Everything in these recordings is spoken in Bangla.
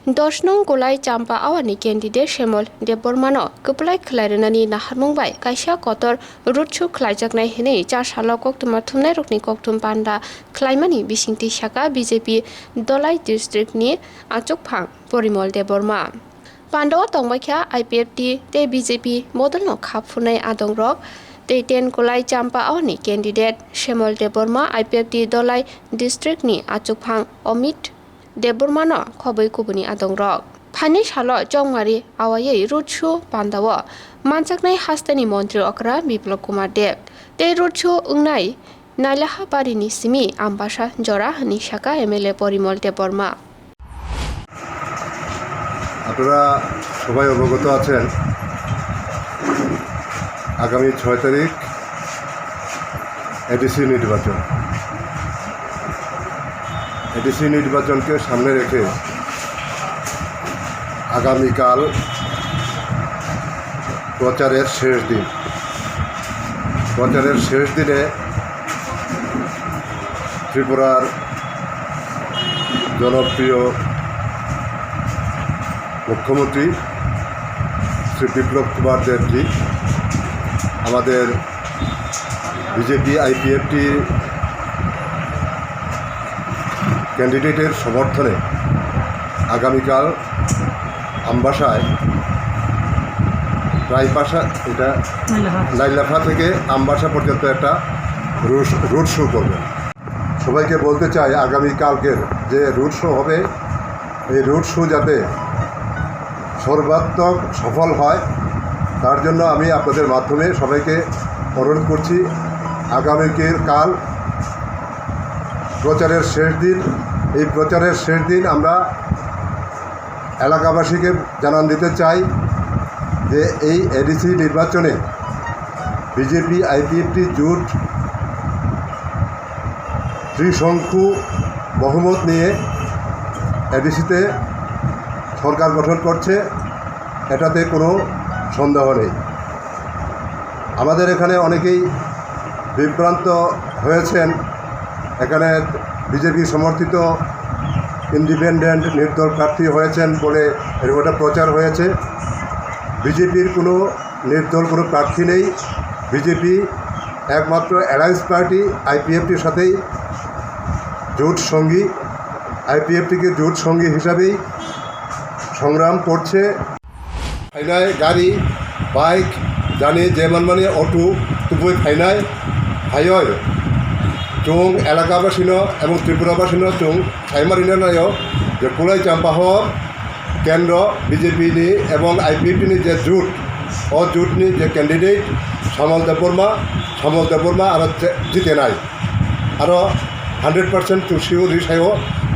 10 nong Khwlai Champa awani candidate Shemol Debormano Kuplai Khwlaijaknai naharmungbai kaisa kotor rutsu Khwlaijaknai hinei 4 salo koktumar thumnai rokni koktum panda Khwlaimani bisingti saka BJP Dolai district ni achokphang Porimol Deborma Pandao tongbaikha Ipft te BJP model no khapfunai adongrok te 10 Khwlai Champa awani candidate Shemol Deborma Ipft Dolai district ni achokphang Omit Debormano khobai kubuni adongrok Phainai Salo jongmari awayei rutsu pandawo Manjaknai hastani montri okra Biplab Kumar te rutsu ungnai Nailaha barini simi ambasha jora hani shaka MLA Porimol Deborma আপনারা সবাই অবগত আছেন আগামী 6 তারিখ এডিসি নির্বাচনকে সামনে রেখে আগামীকাল প্রচারের শেষ দিনে ত্রিপুরার জনপ্রিয় মুখ্যমন্ত্রী শ্রী বিপ্লব কুমার দেবজি আমাদের বিজেপি IPFT ক্যান্ডিডেটের সমর্থনে আগামীকাল আমবাসায় এটা লাইলাফা থেকে আমবাসা পর্যন্ত একটা রুট শো করবে সবাইকে বলতে চাই আগামীকালকের যে রুট শো হবে এই রুট শো যাতে সর্বাত্মক সফল হয় তার জন্য আমি আপনাদের মাধ্যমে সবাইকে অনুরোধ করছি আগামীকাল প্রচারের শেষ দিন এই প্রচারের শেষ দিন আমরা এলাকাবাসীকে জানান দিতে চাই যে এই এডিসি নির্বাচনে বিজেপি IPFT জোট ত্রিশঙ্কু বহুমত নিয়ে এডিসিতে সরকার গঠন করছে এটাতে কোনো সন্দেহ নেই আমাদের এখানে অনেকেই বিভ্রান্ত হয়েছেন এখানে বিজেপি সমর্থিত ইন্ডিপেন্ডেন্ট নির্দল প্রার্থী হয়েছেন বলে এরকম একটা প্রচার হয়েছে বিজেপির কোনো নির্দল কোনো প্রার্থী নেই বিজেপি একমাত্র অ্যালায়েন্স পার্টি IPFTর সাথেই জোট সঙ্গী IPFTকে জোট সঙ্গী হিসাবেই সংগ্রাম করছে ফাইনাই গাড়ি বাইক জানি যেমন মানে অটো তুবই ফাইনাই হাইয় চং এলাকাবাসীন এবং ত্রিপুরাবাসীন চং সাইমারিনায় যে Khwlai Champa কেন্দ্র বিজেপিনি এবং IPFTনি যে জোট জোটনি যে ক্যান্ডিডেট শ্যামল দেববর্মা আর জিতে নাই আরও 100% শিওর রিসাইও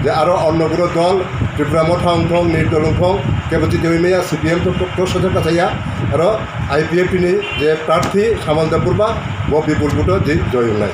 যে আরও অন্যগুলো দল ত্রিপুরা মথা অংথং নির্দল অংথং কেবল জয়মেয়া CPM তো সাথে কাছাইয়া আর IPFTনি যে প্রার্থী শ্যামল দেববর্মা ও বিপুল বুটো জয়নাই